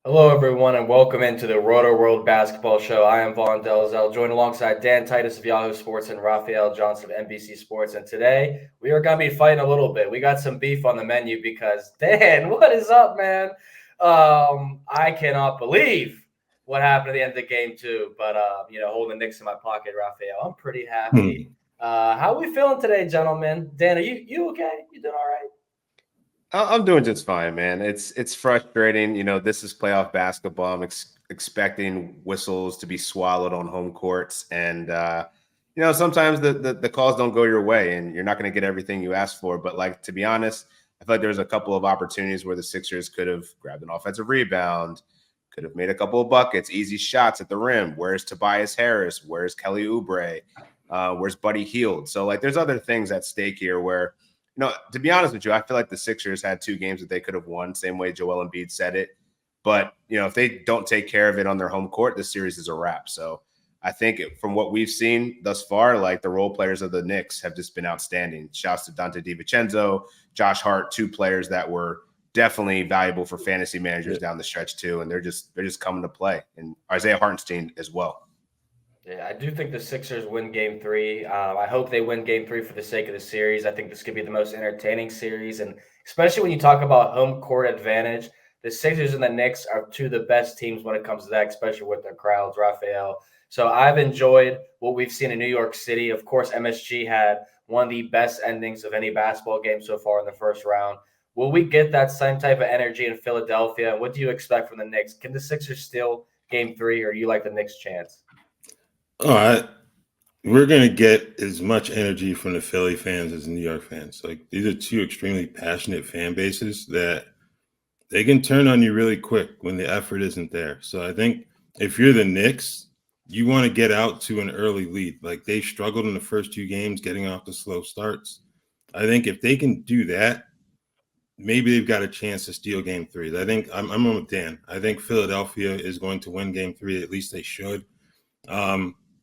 Hello, everyone, and welcome into the Rotoworld Basketball Show. I am Vaughn Dalzell, joined alongside Dan Titus of Yahoo Sports and Raphielle Johnson of NBC Sports. And today we are going to be fighting a little bit. We got some beef on the menu because, Dan, what is up, man? I cannot believe what happened at the end of game two, but, holding the Knicks in my pocket, Raphael, I'm pretty happy. How are we feeling today, gentlemen? Dan, are you okay? You doing all right? I'm doing just fine, man. It's frustrating. This is playoff basketball. I'm expecting whistles to be swallowed on home courts, and sometimes the calls don't go your way, and you're not going to get everything you asked for. But like to be honest, I feel like there's a couple of opportunities where the Sixers could have grabbed an offensive rebound, could have made a couple of buckets, easy shots at the rim. Where's Tobias Harris? Where's Kelly Oubre? Where's Buddy Hield? So like, there's other things at stake here where. No, to be honest with you, I feel like the Sixers had two games that they could have won, same way Joel Embiid said it. But, if they don't take care of it on their home court, this series is a wrap. So I think from what we've seen thus far, like the role players of the Knicks have just been outstanding. Shouts to Dante DiVincenzo, Josh Hart, two players that were definitely valuable for fantasy managers down the stretch too. And they're just coming to play. And Isaiah Hartenstein as well. Yeah, I do think the Sixers win game three. I hope they win game three for the sake of the series. I think this could be the most entertaining series. And especially when you talk about home court advantage, the Sixers and the Knicks are two of the best teams when it comes to that, especially with their crowds, Raphael. So I've enjoyed what we've seen in New York City. Of course, MSG had one of the best endings of any basketball game so far in the first round. Will we get that same type of energy in Philadelphia? And what do you expect from the Knicks? Can the Sixers steal game three, or you like the Knicks' chance? We're going to get as much energy from the Philly fans as the New York fans. Like, these are two extremely passionate fan bases that they can turn on you really quick when the effort isn't there. So I think if you're the Knicks, you want to get out to an early lead. Like, they struggled in the first two games getting off the slow starts. I think if they can do that, maybe they've got a chance to steal game three. I think I'm with Dan. I think Philadelphia is going to win game three. At least they should.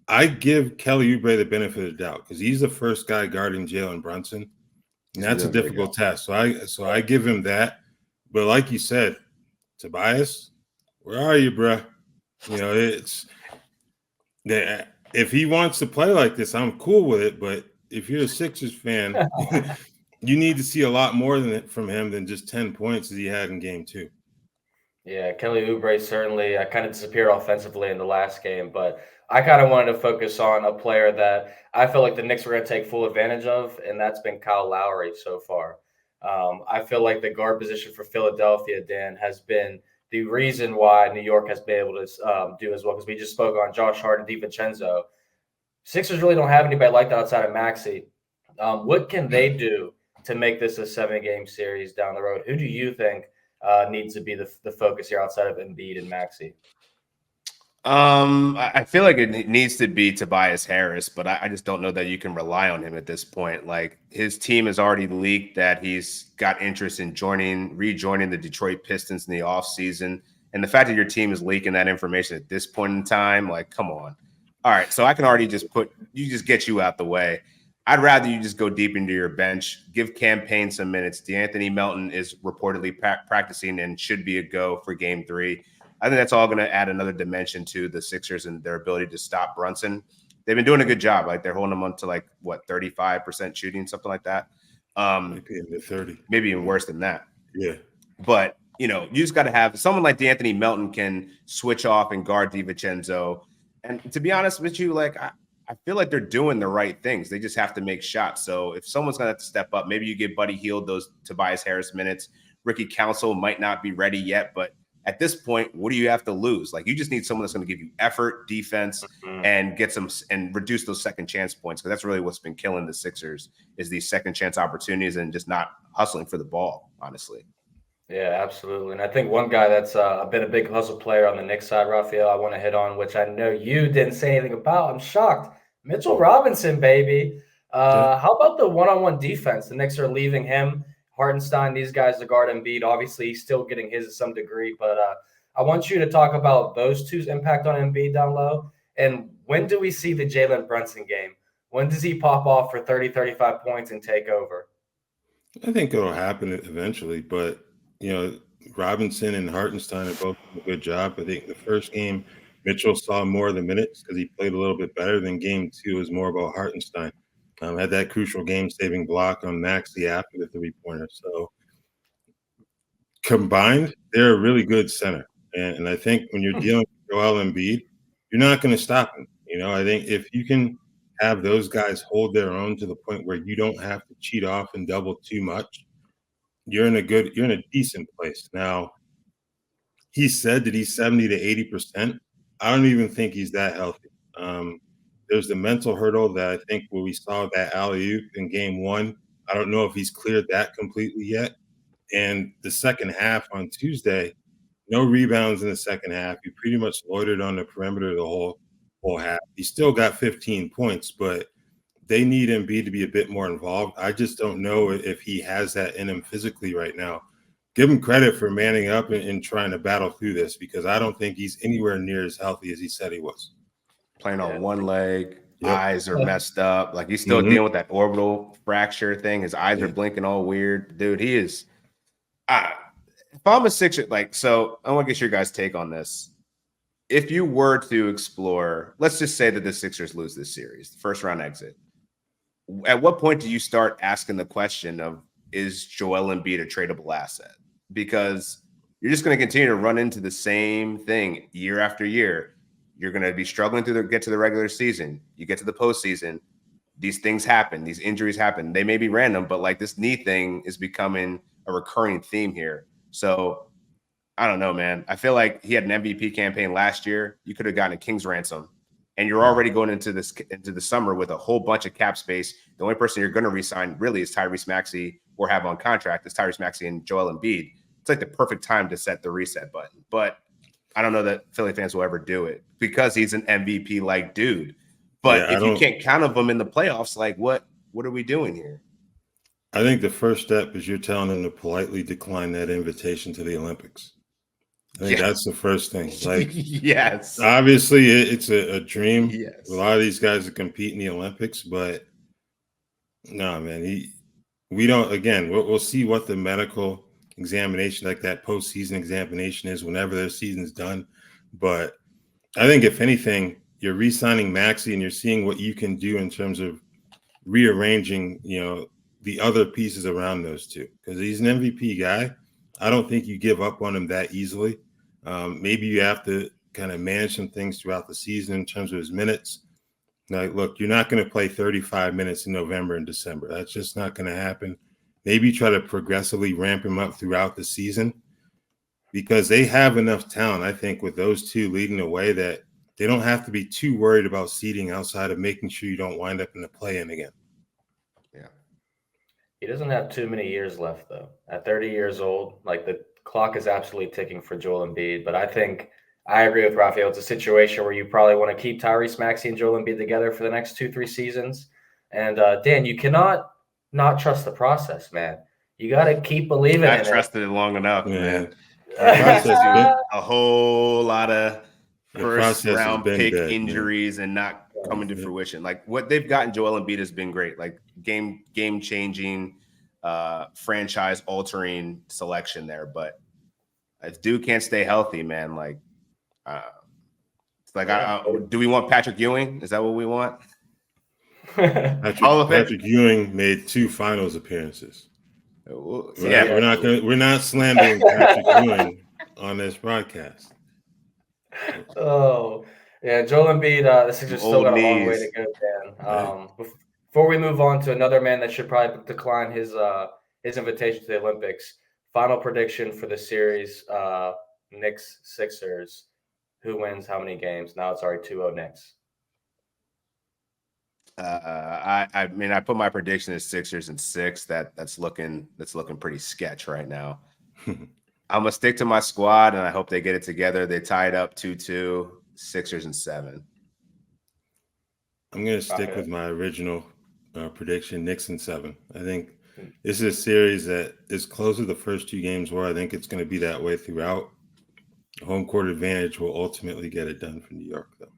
I give Kelly Oubre the benefit of the doubt because he's the first guy guarding Jalen Brunson, and that's a difficult task. So I give him that. But like you said, Tobias, where are you, bro? It's that if he wants to play like this, I'm cool with it. But if you're a Sixers fan, you need to see a lot more from him than just 10 points as he had in game two. Yeah, Kelly Oubre certainly kind of disappeared offensively in the last game, but I kind of wanted to focus on a player that I feel like the Knicks were going to take full advantage of, and that's been Kyle Lowry so far. I feel like the guard position for Philadelphia, Dan, has been the reason why New York has been able to do as well, because we just spoke on Josh Hart and DiVincenzo. Sixers really don't have anybody like that outside of Maxey. What can they do to make this a 7-game series down the road? Who do you think needs to be the focus here outside of Embiid and Maxey? I feel like it needs to be Tobias Harris, but I just don't know that you can rely on him at this point. Like, his team has already leaked that he's got interest in rejoining the Detroit Pistons in the offseason. And the fact that your team is leaking that information at this point in time, like, come on. All right, so I can already just get you out the way. I'd rather you just go deep into your bench, give Cam Payne some minutes. DeAnthony Melton is reportedly practicing and should be a go for game three. I think that's all going to add another dimension to the Sixers and their ability to stop Brunson. They've been doing a good job. Like, they're holding him on to 35% shooting, something like that. Maybe 30, maybe even worse than that. Yeah. But, you just got to have someone like DeAnthony Melton can switch off and guard DiVincenzo. And to be honest with you, like, I feel like they're doing the right things. They just have to make shots. So if someone's going to have to step up, maybe you give Buddy Hield those Tobias Harris minutes. Ricky Council might not be ready yet, but at this point, what do you have to lose? Like, you just need someone that's going to give you effort, defense, and get some and reduce those second chance points. Because that's really what's been killing the Sixers is these second chance opportunities and just not hustling for the ball, honestly. Yeah, absolutely. And I think one guy that's been a big hustle player on the Knicks side, Raphael, I want to hit on, which I know you didn't say anything about. I'm shocked. Mitchell Robinson, baby. How about the one-on-one defense? The Knicks are leaving him, Hartenstein, these guys to guard Embiid. Obviously, he's still getting his to some degree, but I want you to talk about those two's impact on Embiid down low. And when do we see the Jalen Brunson game? When does he pop off for 30, 35 points and take over? I think it'll happen eventually, but Robinson and Hartenstein have both done a good job. I think the first game, Mitchell saw more of the minutes because he played a little bit better. Than game 2 was more about Hartenstein. Had that crucial game-saving block on Maxey after the three-pointer. So combined, they're a really good center. And I think when you're dealing with Joel Embiid, you're not going to stop him. I think if you can have those guys hold their own to the point where you don't have to cheat off and double too much, you're in a decent place. Now, he said that he's 70 to 80%. I don't even think he's that healthy. There's the mental hurdle that I think when we saw that alley-oop in game 1, I don't know if he's cleared that completely yet. And the second half on Tuesday, no rebounds in the second half. He pretty much loitered on the perimeter the whole half. He still got 15 points, but they need Embiid to be a bit more involved. I just don't know if he has that in him physically right now. Give him credit for manning up and trying to battle through this, because I don't think he's anywhere near as healthy as he said he was. Playing on one leg, eyes are messed up. Like, he's still dealing with that orbital fracture thing. His eyes are blinking all weird. Dude, he is if I'm a Sixer, so I want to get your guys' take on this. If you were to explore, let's just say that the Sixers lose this series, the first round exit. At what point do you start asking the question of, is Joel Embiid a tradable asset? Because you're just going to continue to run into the same thing year after year. You're going to be struggling to get to the regular season. You get to the postseason, these things happen. These injuries happen. They may be random, but this knee thing is becoming a recurring theme here. So I don't know, man. I feel like he had an MVP campaign last year. You could have gotten a king's ransom, and you're already going into the summer with a whole bunch of cap space. The only person you're going to re-sign really is Tyrese Maxey, or have on contract, is Tyrese Maxey and Joel Embiid. It's like the perfect time to set the reset button. But I don't know that Philly fans will ever do it, because he's an MVP-like dude. But if you can't count on him in the playoffs, what are we doing here? I think the first step is you're telling him to politely decline that invitation to the Olympics. I think that's the first thing. Yes. Obviously, it's a dream. Yes. A lot of these guys to compete in the Olympics, but no, man. We don't. Again, we'll see what the medical examination, like that postseason examination, is whenever their season's done. But I think if anything, you're re-signing Maxey and you're seeing what you can do in terms of rearranging, the other pieces around those two, because he's an MVP guy. I don't think you give up on him that easily. Maybe you have to kind of manage some things throughout the season in terms of his minutes. Look, you're not going to play 35 minutes in November and December. That's just not going to happen. Maybe try to progressively ramp him up throughout the season, because they have enough talent, I think, with those two leading the way, that they don't have to be too worried about seeding outside of making sure you don't wind up in the play-in again. Yeah. He doesn't have too many years left, though. At 30 years old, the clock is absolutely ticking for Joel Embiid. But I think I agree with Raphielle. It's a situation where you probably want to keep Tyrese Maxey and Joel Embiid together for the next 2-3 seasons. And Dan, you cannot not trust the process, man. You got to keep believing in it. I've trusted it long enough, man. A whole lot of first round pick injuries and not coming to fruition. What they've gotten Joel Embiid has been great. Game changing, franchise altering selection there. But if Duke can't stay healthy, man, do we want Patrick Ewing? Is that what we want? Patrick Ewing made 2 finals appearances. We're not slandering Patrick Ewing on this broadcast. Oh, yeah, Joel Embiid, the Sixers still got a long way to go, Dan. Before we move on to another man that should probably decline his invitation to the Olympics, final prediction for the series, Knicks Sixers. Who wins how many games? Now it's already 2-0 Knicks. I put my prediction as Sixers in 6. That's looking pretty sketch right now. I'm gonna stick to my squad, and I hope they get it together. They tied up 2-2, Sixers in 7. I'm gonna stick with my original prediction, Knicks in 7. I think this is a series that is close to the first 2 games where I think it's going to be that way throughout. Home court advantage will ultimately get it done for New York, though.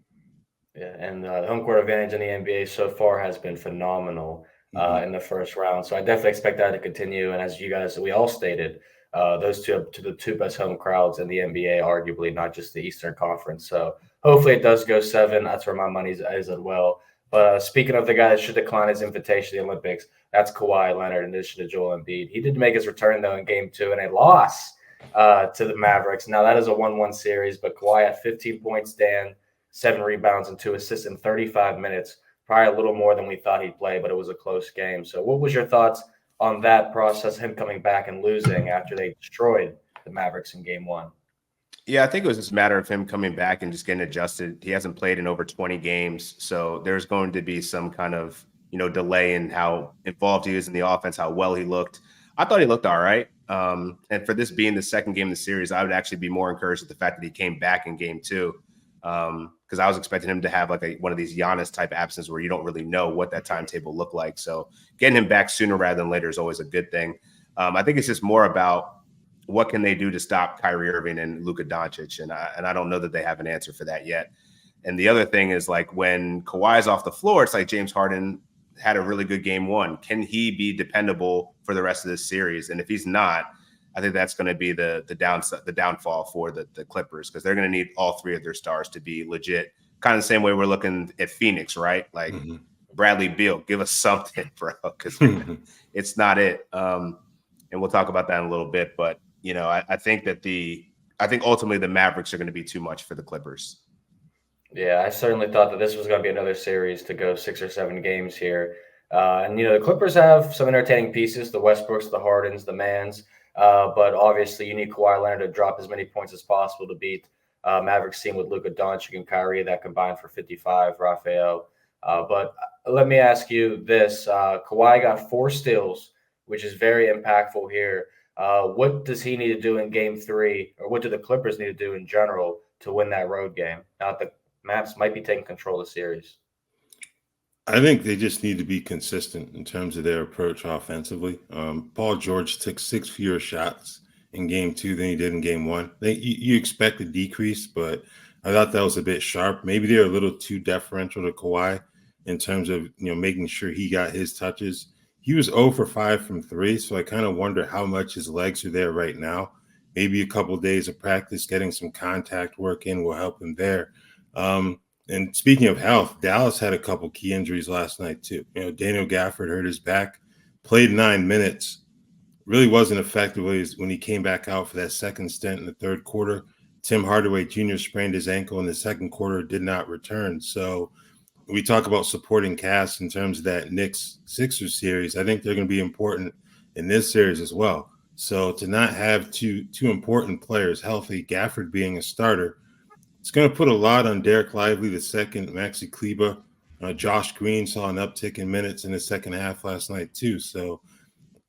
Yeah, and the home court advantage in the NBA so far has been phenomenal in the first round. So I definitely expect that to continue. And as we all stated, those two to the two best home crowds in the NBA, arguably, not just the Eastern Conference. So hopefully it does go 7. That's where my money is as well. But speaking of the guy that should decline his invitation to the Olympics, that's Kawhi Leonard in addition to Joel Embiid. He did make his return, though, in Game 2 in a loss to the Mavericks. Now, that is a 1-1 series, but Kawhi had 15 points, Dan, 7 rebounds, and 2 assists in 35 minutes. Probably a little more than we thought he'd play, but it was a close game. So what was your thoughts on that process, him coming back and losing after they destroyed the Mavericks in Game 1? Yeah, I think it was just a matter of him coming back and just getting adjusted. He hasn't played in over 20 games, so there's going to be some kind of, delay in how involved he is in the offense, how well he looked. I thought he looked all right. And for this being the second game of the series, I would actually be more encouraged with the fact that he came back in Game 2, because I was expecting him to have like one of these Giannis type absences where you don't really know what that timetable looked like. So getting him back sooner rather than later is always a good thing. I think it's just more about what can they do to stop Kyrie Irving and Luka Doncic, and I don't know that they have an answer for that yet. And the other thing is, like, when Kawhi's off the floor, it's like James Harden had a really good Game 1. Can he be dependable for the rest of this series? And if he's not, I think that's going to be the downfall for the Clippers, because they're going to need all 3 of their stars to be legit. Kind of the same way we're looking at Phoenix, right? Like Bradley Beal, give us something, bro, because it's not it. And we'll talk about that in a little bit, but I think ultimately the Mavericks are going to be too much for the Clippers. Yeah, I certainly thought that this was going to be another series to go 6 or 7 games here. And the Clippers have some entertaining pieces, the Westbrooks, the Hardens, the Mans. But obviously you need Kawhi Leonard to drop as many points as possible to beat Mavericks team with Luka Doncic and Kyrie that combined for 55, Raphielle. But let me ask you this. Kawhi got 4 steals, which is very impactful here. What does he need to do in Game 3, or what do the Clippers need to do in general to win that road game? Now the Mavs might be taking control of the series. I think they just need to be consistent in terms of their approach offensively. Paul George took 6 fewer shots in Game 2 than he did in Game 1. You expect a decrease, but I thought that was a bit sharp. Maybe they're a little too deferential to Kawhi in terms of making sure he got his touches. He was 0 for 5 from 3, so I kind of wonder how much his legs are there right now. Maybe a couple of days of practice, getting some contact work in will help him there. And speaking of health, Dallas had a couple key injuries last night too. Daniel Gafford hurt his back, played 9 minutes, really wasn't effective when he came back out for that second stint in the third quarter. Tim Hardaway Jr. sprained his ankle in the second quarter, did not return. So we talk about supporting cast in terms of that Knicks-Sixers series. I think they're going to be important in this series as well. So to not have two important players healthy, Gafford being a starter, it's going to put a lot on Derek Lively the second, Maxi Kleber. Josh Green saw an uptick in minutes in the second half last night too. So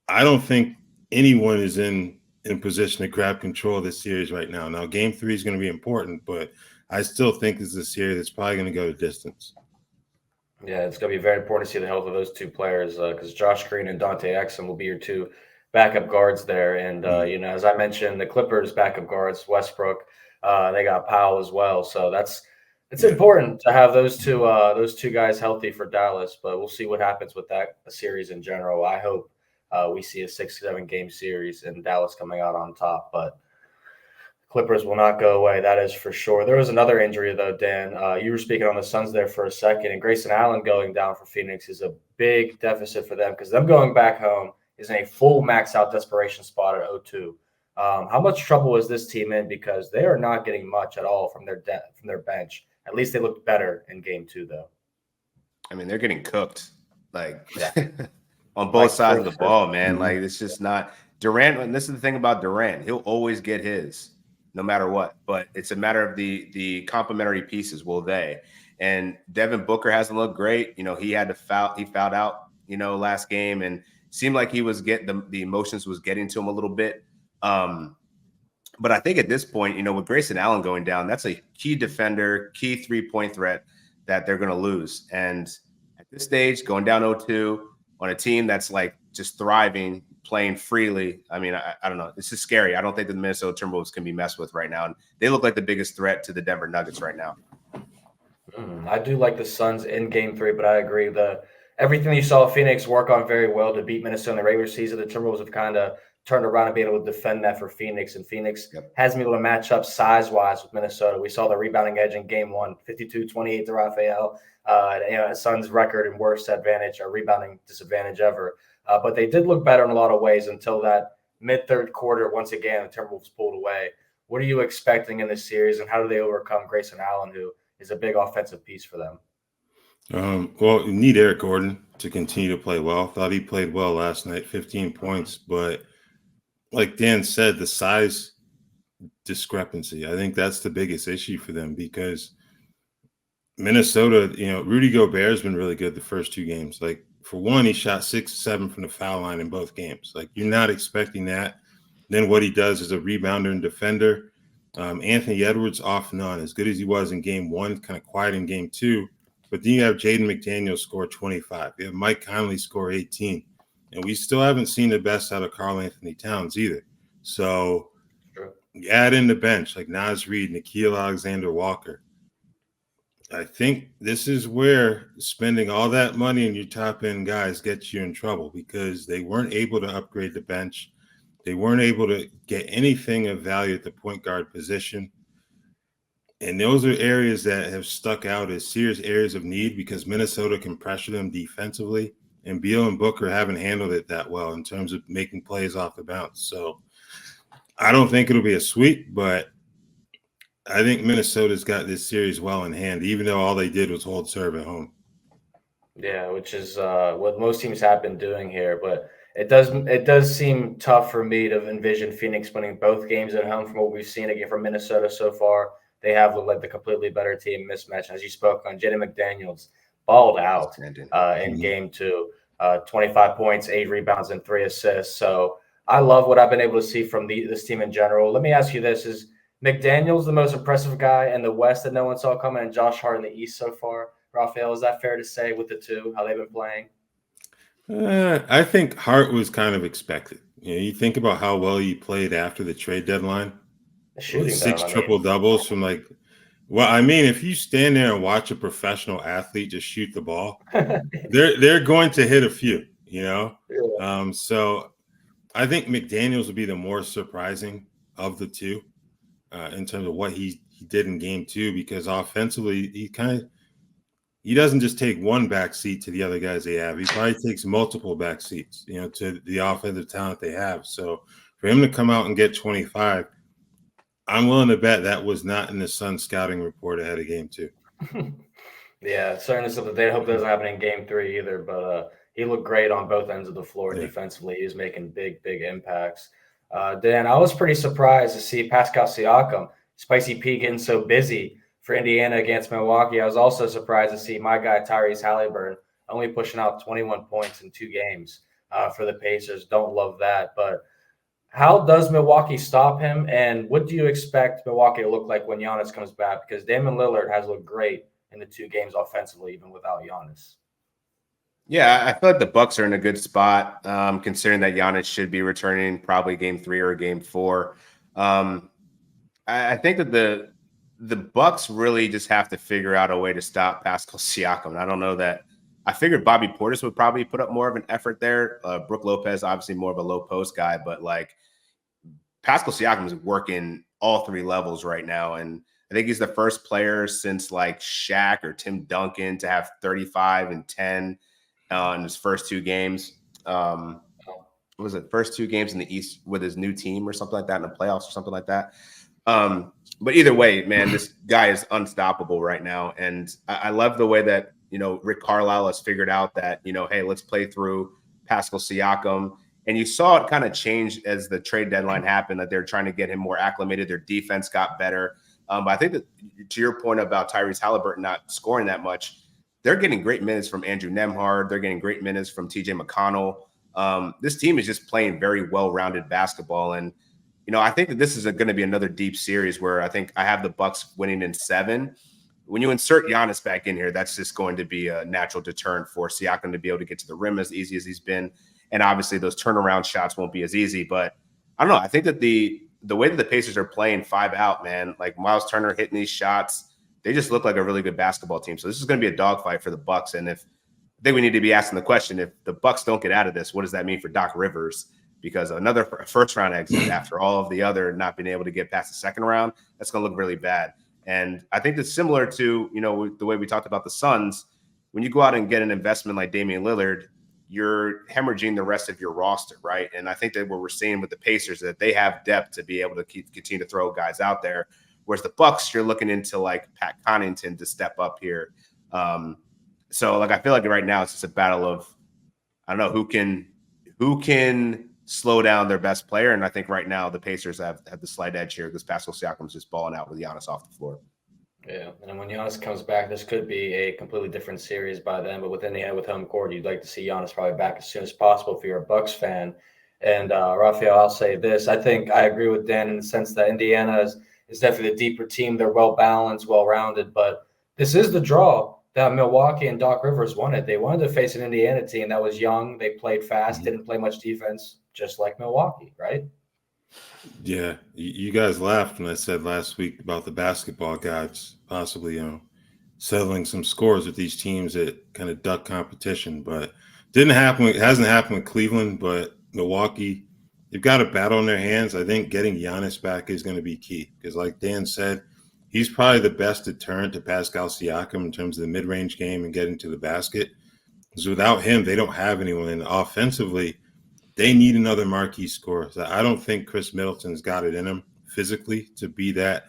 I don't think anyone is in position to grab control of this series right now. Now, Game 3 is going to be important, but I still think this is a series that's probably going to go to distance. Yeah, it's going to be very important to see the health of those 2 players, because Josh Green and Dante Exum will be your 2 backup guards there. And, as I mentioned, the Clippers backup guards, Westbrook, they got Powell as well. So it's important to have those two guys healthy for Dallas, but we'll see what happens with that series in general. I hope we see a 6-7 game series and Dallas coming out on top, but Clippers will not go away. That is for sure. There was another injury though, Dan. You were speaking on the Suns there for a second, and Grayson Allen going down for Phoenix is a big deficit for them, because them going back home is in a full max out desperation spot at 0-2. How much trouble is this team in? Because they are not getting much at all from their bench. At least they looked better in Game 2, though. I mean, they're getting cooked, on both sides of the ball, man. Mm-hmm. Like, it's just not Durant. And this is the thing about Durant; he'll always get his, no matter what. But it's a matter of the complementary pieces. Will they? And Devin Booker hasn't looked great. He had to foul. He fouled out. Last game, and seemed like he was getting the emotions was getting to him a little bit. But I think at this point, with Grayson Allen going down, that's a key defender, key 3-point threat that they're going to lose. And at this stage, going down 0-2 on a team that's like just thriving, playing freely. I mean, I don't know. It's just scary. I don't think the Minnesota Timberwolves can be messed with right now. And they look like the biggest threat to the Denver Nuggets right now. I do like the Suns in Game 3, but I agree. Everything you saw Phoenix work on very well to beat Minnesota in the regular season, the Timberwolves have kind of turned around and be able to defend that for Phoenix. And Phoenix Yep. has been able to match up size-wise with Minnesota. We saw the rebounding edge in game one, 52-28 to Raphielle. Suns' record and worst advantage, or rebounding disadvantage ever. But they did look better in a lot of ways until that mid-third quarter. Once again, the Timberwolves pulled away. What are you expecting in this series, and how do they overcome Grayson Allen, who is a big offensive piece for them? Well, you need Eric Gordon to continue to play well. Thought he played well last night, 15 points. But like Dan said, the size discrepancy, I think that's the biggest issue for them, because Minnesota, Rudy Gobert has been really good the first two games. Like, for one, he shot 6-7 from the foul line in both games. Like, you're not expecting that. Then what he does is a rebounder and defender. Anthony Edwards off and on, as good as he was in game one, kind of quiet in game two. But then you have Jaden McDaniels score 25. You have Mike Conley score 18. And we still haven't seen the best out of Karl Anthony Towns either. So you add in the bench like Naz Reid, Nickeil Alexander-Walker. I think this is where spending all that money on your top-end guys gets you in trouble, because they weren't able to upgrade the bench. They weren't able to get anything of value at the point guard position. And those are areas that have stuck out as serious areas of need, because Minnesota can pressure them defensively, and Beal and Booker haven't handled it that well in terms of making plays off the bounce. So I don't think it'll be a sweep, but I think Minnesota's got this series well in hand, even though all they did was hold serve at home. Yeah, which is what most teams have been doing here. But it does seem tough for me to envision Phoenix winning both games at home from what we've seen again from Minnesota so far. They have looked like the completely better team mismatch. As you spoke on, Jaden McDaniels balled out in game two, 25 points, 8 rebounds, and 3 assists. So I love what I've been able to see from this team in general. Let me ask you this. Is McDaniels the most impressive guy in the West that no one saw coming, and Josh Hart in the East so far? Raphielle, is that fair to say with the two, how they've been playing? I think Hart was kind of expected. You think about how well he played after the trade deadline. Shooting 6 triple-doubles from if you stand there and watch a professional athlete just shoot the ball, they're going to hit a few, Yeah. So I think McDaniels would be the more surprising of the two in terms of what he did in game two, because offensively he doesn't just take one back seat to the other guys they have. He probably takes multiple back seats, to the offensive talent they have. So for him to come out and get 25, I'm willing to bet that was not in the Sun scouting report ahead of game two. Yeah, certainly something they hope doesn't happen in game three either. But he looked great on both ends of the floor defensively. He was making big impacts. Dan, I was pretty surprised to see Pascal Siakam, Spicy P, getting so busy for Indiana against Milwaukee. I was also surprised to see my guy Tyrese Halliburton only pushing out 21 points in 2 games for the Pacers. Don't love that. But how does Milwaukee stop him, and what do you expect Milwaukee to look like when Giannis comes back? Because Damian Lillard has looked great in the 2 games offensively, even without Giannis. Yeah, I feel like the Bucks are in a good spot, considering that Giannis should be returning probably game 3 or game 4. I think that the Bucks really just have to figure out a way to stop Pascal Siakam. And I don't know that. I figured Bobby Portis would probably put up more of an effort there. Brook Lopez, obviously more of a low post guy, but Pascal Siakam is working all 3 levels right now. And I think he's the first player since Shaq or Tim Duncan to have 35 and 10 in his first 2 games. What was it? First 2 games in the East with his new team or something like that in the playoffs or something like that. But either way, man, this guy is unstoppable right now. And I love the way that, Rick Carlisle has figured out that, hey, let's play through Pascal Siakam. And you saw it kind of change as the trade deadline happened, that they're trying to get him more acclimated. Their defense got better. But I think that, to your point about Tyrese Halliburton not scoring that much, they're getting great minutes from Andrew Nembhard. They're getting great minutes from TJ McConnell. This team is just playing very well-rounded basketball. And, I think that this is going to be another deep series where I think I have the Bucks winning in 7. When you insert Giannis back in here, that's just going to be a natural deterrent for Siakam to be able to get to the rim as easy as he's been. And obviously those turnaround shots won't be as easy. But I don't know. I think that the way that the Pacers are playing 5 out, man, Miles Turner hitting these shots, they just look like a really good basketball team. So this is going to be a dogfight for the Bucks. And I think we need to be asking the question, if the Bucks don't get out of this, what does that mean for Doc Rivers? because another first round exit after all of the other not being able to get past the second round, that's going to look really bad. And I think that's similar to, the way we talked about the Suns. When you go out and get an investment like Damian Lillard, you're hemorrhaging the rest of your roster, right? And I think that what we're seeing with the Pacers, that they have depth to be able to continue to throw guys out there. Whereas the Bucks, you're looking into like Pat Connaughton to step up here. So like I feel like right now it's just a battle of, I don't know, who can slow down their best player. And I think right now the Pacers have the slight edge here because Pascal Siakam's just balling out with Giannis off the floor. Yeah, and when Giannis comes back, this could be a completely different series by then. But with home court, you'd like to see Giannis probably back as soon as possible if you're a Bucks fan. And Raphielle, I'll say this: I think I agree with Dan in the sense that Indiana is definitely a deeper team. They're well balanced, well rounded. But this is the draw that Milwaukee and Doc Rivers wanted. They wanted to face an Indiana team that was young. They played fast, didn't play much defense, just like Milwaukee, right? Yeah, you guys laughed when I said last week about the basketball gods possibly, settling some scores with these teams that kind of duck competition, but didn't happen. It hasn't happened with Cleveland, but Milwaukee, they've got a battle in their hands. I think getting Giannis back is going to be key because, like Dan said, he's probably the best deterrent to Pascal Siakam in terms of the mid-range game and getting to the basket. Because without him, they don't have anyone. And offensively, they need another marquee scorer. So I don't think Chris Middleton's got it in him physically to be that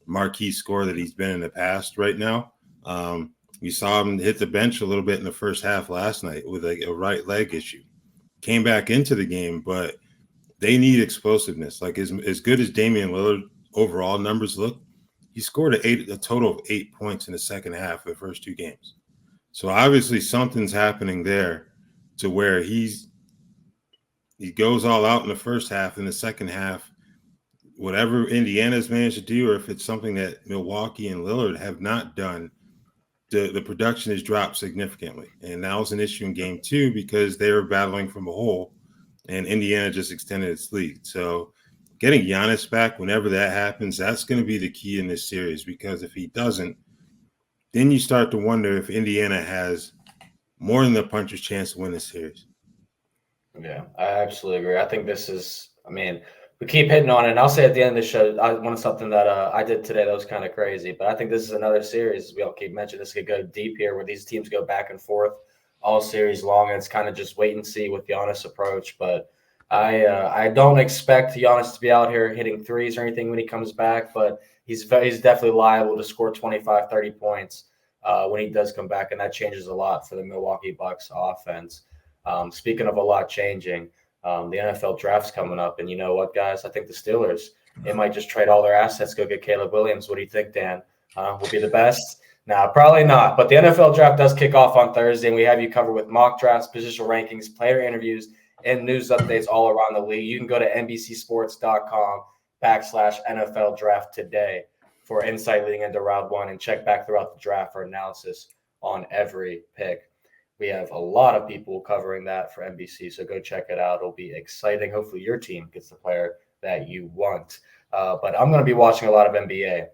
marquee scorer that he's been in the past right now. We saw him hit the bench a little bit in the first half last night with a right leg issue. Came back into the game, but they need explosiveness. Like as good as Damian Lillard overall numbers look, he scored a total of 8 points in the second half of the first two games. So obviously something's happening there to where he goes all out in the first half. In the second half, whatever Indiana's managed to do, or if it's something that Milwaukee and Lillard have not done, the production has dropped significantly. And that was an issue in game two because they were battling from a hole and Indiana just extended its lead. So getting Giannis back whenever that happens, that's going to be the key in this series, because if he doesn't, then you start to wonder if Indiana has more than a puncher's chance to win this series. Yeah, I absolutely agree. I think this is, we keep hitting on it. And I'll say at the end of the show, I wanted something that I did today that was kind of crazy. But I think this is another series, we all keep mentioning, this could go deep here where these teams go back and forth all series long. And it's kind of just wait and see with Giannis' approach. But I don't expect Giannis to be out here hitting threes or anything when he comes back. But he's definitely liable to score 25, 30 points when he does come back. And that changes a lot for the Milwaukee Bucks offense. Speaking of a lot changing, the NFL draft's coming up, and you know what, guys? I think the Steelers, they might just trade all their assets, go get Caleb Williams. What do you think, Dan? Will be the best? No, probably not. But the NFL draft does kick off on Thursday, and we have you covered with mock drafts, positional rankings, player interviews, and news updates all around the league. You can go to NBCSports.com/NFL draft today for insight leading into round one, and check back throughout the draft for analysis on every pick. We have a lot of people covering that for NBC, so go check it out. It'll be exciting. Hopefully your team gets the player that you want. But I'm going to be watching a lot of NBA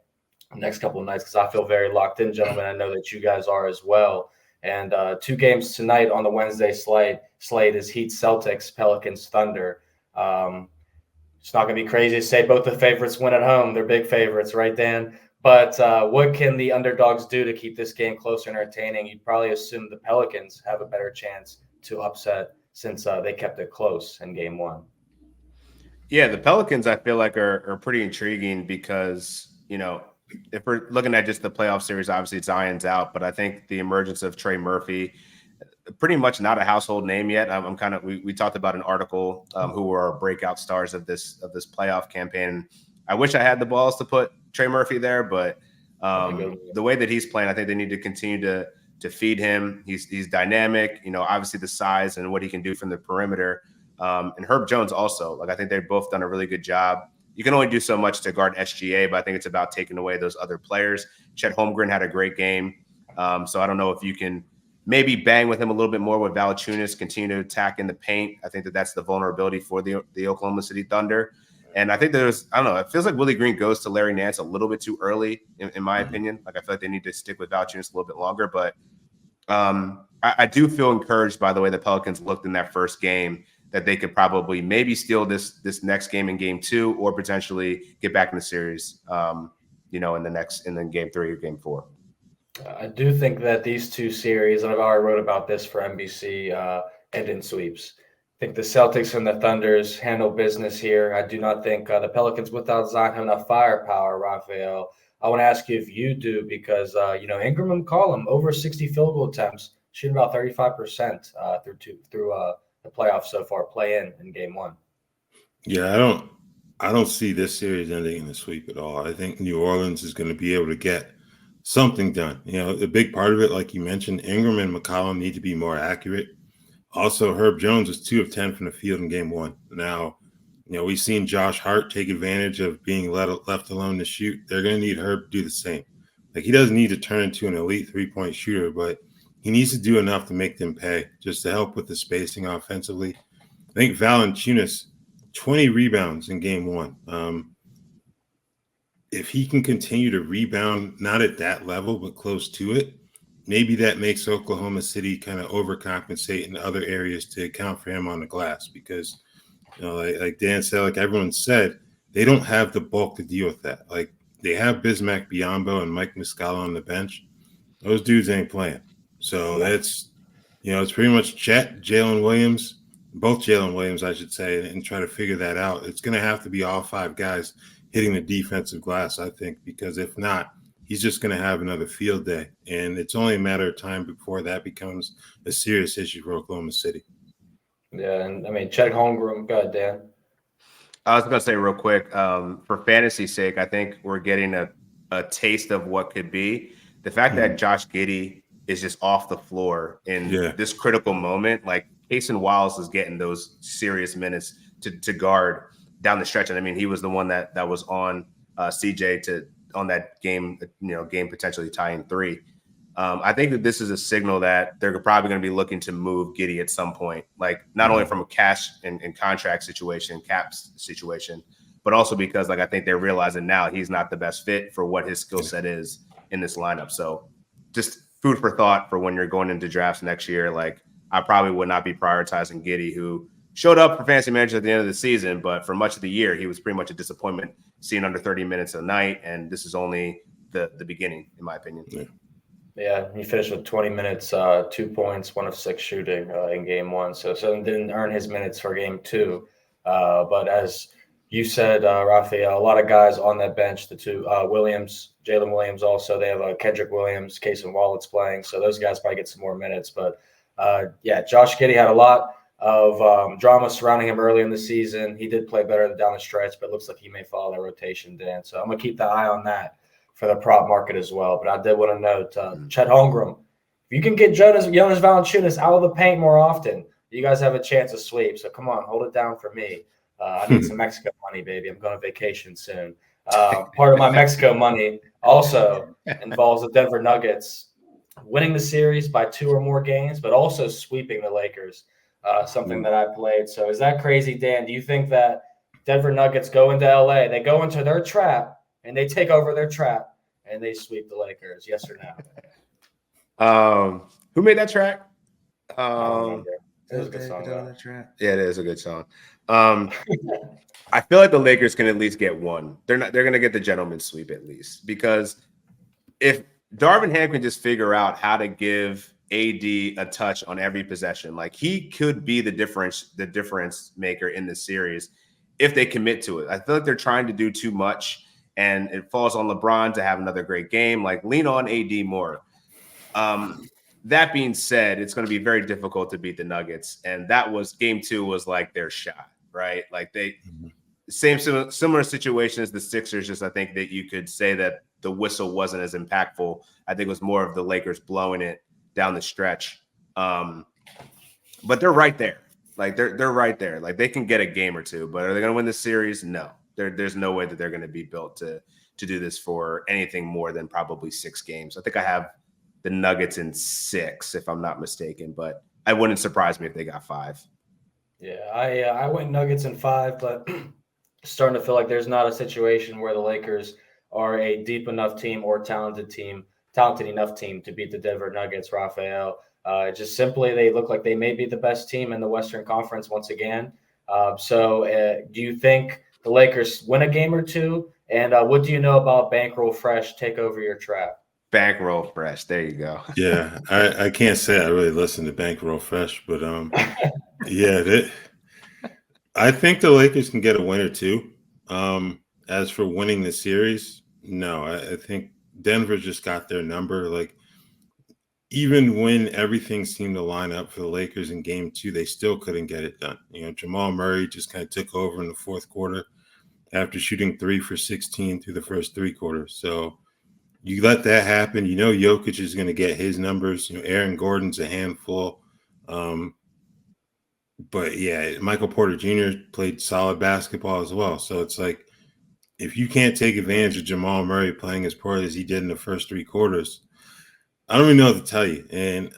the next couple of nights because I feel very locked in, gentlemen. I know that you guys are as well. And 2 games tonight on the Wednesday slate is Heat-Celtics, Pelicans-Thunder. It's not going to be crazy to say both the favorites win at home. They're big favorites, right, Dan? But what can the underdogs do to keep this game close and entertaining? You'd probably assume the Pelicans have a better chance to upset since they kept it close in game one. Yeah, the Pelicans, I feel like, are pretty intriguing because, if we're looking at just the playoff series, obviously Zion's out, but I think the emergence of Trey Murphy, pretty much not a household name yet. We talked about an article who were our breakout stars of this playoff campaign. I wish I had the balls to put Trey Murphy there, but the way that he's playing, I think they need to continue to feed him. He's dynamic, obviously the size and what he can do from the perimeter. And Herb Jones also, I think they've both done a really good job. You can only do so much to guard SGA, but I think it's about taking away those other players. Chet Holmgren had a great game. So I don't know if you can maybe bang with him a little bit more with Valanciunas, continue to attack in the paint. I think that's the vulnerability for the Oklahoma City Thunder. And I think it feels like Willie Green goes to Larry Nance a little bit too early, in my opinion. I feel like they need to stick with Valanciunas a little bit longer. But I do feel encouraged by the way the Pelicans looked in that first game. that they could probably maybe steal this next game in game 2 or potentially get back in the series, in then game 3 or game 4. I do think that these two series, and I've already wrote about this for NBC, end in sweeps. I think the Celtics and the Thunders handle business here. I do not think the Pelicans without Zion have enough firepower, Raphael. I want to ask you if you do, because Ingram and McCollum over 60 field goal attempts, shooting about 35% through the playoffs so far. Play in game 1. Yeah, I don't see this series ending in a sweep at all. I think New Orleans is going to be able to get something done. The big part of it, like you mentioned, Ingram and McCollum need to be more accurate. Also, Herb Jones was 2 of 10 from the field in game 1. Now, we've seen Josh Hart take advantage of being left alone to shoot. They're going to need Herb to do the same. Like, he doesn't need to turn into an elite 3-point shooter, but he needs to do enough to make them pay, just to help with the spacing offensively. I think Valanciunas, 20 rebounds in game 1. If he can continue to rebound, not at that level, but close to it, maybe that makes Oklahoma City kind of overcompensate in other areas to account for him on the glass, because, like Dan said, like everyone said, they don't have the bulk to deal with that. Like, they have Bismack Biyombo and Mike Muscala on the bench. Those dudes ain't playing. So that's, it's pretty much Chet, Jalen Williams, both Jalen Williams, I should say, and try to figure that out. It's going to have to be all 5 guys hitting the defensive glass, I think, because if not, he's just going to have another field day. And it's only a matter of time before that becomes a serious issue for Oklahoma City. Yeah, and I mean, Chet Holmgren, go ahead, Dan. I was going to say real quick, for fantasy's sake, I think we're getting a taste of what could be. The fact that Josh Giddey is just off the floor in this critical moment, like Cason Wallace is getting those serious minutes to guard down the stretch. And I mean, he was the one that was on CJ on that game, game potentially tying 3. I think that this is a signal that they're probably going to be looking to move Giddey at some point, like not only from a cash and contract situation, caps situation, but also because I think they're realizing now he's not the best fit for what his skill set is in this lineup. So just food for thought for when you're going into drafts next year. Like, I probably would not be prioritizing Giddey, who showed up for fantasy manager at the end of the season, but for much of the year, he was pretty much a disappointment, seeing under 30 minutes a night. And this is only the beginning, in my opinion. Yeah, he finished with 20 minutes, 2 points, 1 of 6 shooting in game 1. So didn't earn his minutes for game 2. But as you said, Raphael, a lot of guys on that bench, the 2 Williams, Jalen Williams also. They have Kendrick Williams, Cason Wallace playing. So those guys probably get some more minutes. But, Josh Giddey had a lot of drama surrounding him early in the season. He did play better down the stretch, but it looks like he may follow that rotation, Dan. So I'm going to keep the eye on that for the prop market as well. But I did want to note, Chet Holmgren, if you can get Jonas Valanciunas out of the paint more often, you guys have a chance to sweep. So come on, hold it down for me. I need some Mexico money, baby. I'm going on vacation soon. Part of my Mexico money also involves the Denver Nuggets winning the series by 2 or more games, but also sweeping the Lakers, something that I played. So is that crazy, Dan? Do you think that Denver Nuggets go into LA, they go into their trap, and they take over their trap, and they sweep the Lakers? Yes or no? Who made that track? It was a good song. Yeah, it is a good song. I feel like the Lakers can at least get one. They're going to get the gentleman's sweep at least, because if Darvin Ham can just figure out how to give AD a touch on every possession, like he could be the difference maker in this series if they commit to it. I feel like they're trying to do too much, and it falls on LeBron to have another great game. Like, lean on AD more. That being said, it's going to be very difficult to beat the Nuggets, and that was game 2 was like their shot, right? Like similar situation as the Sixers. Just I think that you could say that the whistle wasn't as impactful. I think it was more of the Lakers blowing it down the stretch. But they're right there. Like they're right there. Like they can get a game or 2, but are they going to win the series? No. There's no way that they're going to be built to do this for anything more than probably 6 games. I think I have the Nuggets in 6, if I'm not mistaken, but it wouldn't surprise me if they got 5. Yeah, I went Nuggets in 5, but starting to feel like there's not a situation where the Lakers are a deep enough team or talented enough team to beat the Denver Nuggets, Raphael. Just simply, they look like they may be the best team in the Western Conference once again. Do you think the Lakers win a game or two? And what do you know about Bankroll Fresh take over your trap? Bankroll Fresh. There you go. Yeah, I can't say I really listen to Bankroll Fresh, but yeah, I think the Lakers can get a win or two. As for winning the series, no, I think Denver just got their number. Like, even when everything seemed to line up for the Lakers in game 2, they still couldn't get it done. Jamal Murray just kind of took over in the fourth quarter after shooting 3 for 16 through the first 3 quarters. So you let that happen. Jokic is going to get his numbers. Aaron Gordon's a handful. But yeah, Michael Porter Jr. played solid basketball as well. So it's like, if you can't take advantage of Jamal Murray playing as poorly as he did in the first 3 quarters, I don't even know what to tell you. And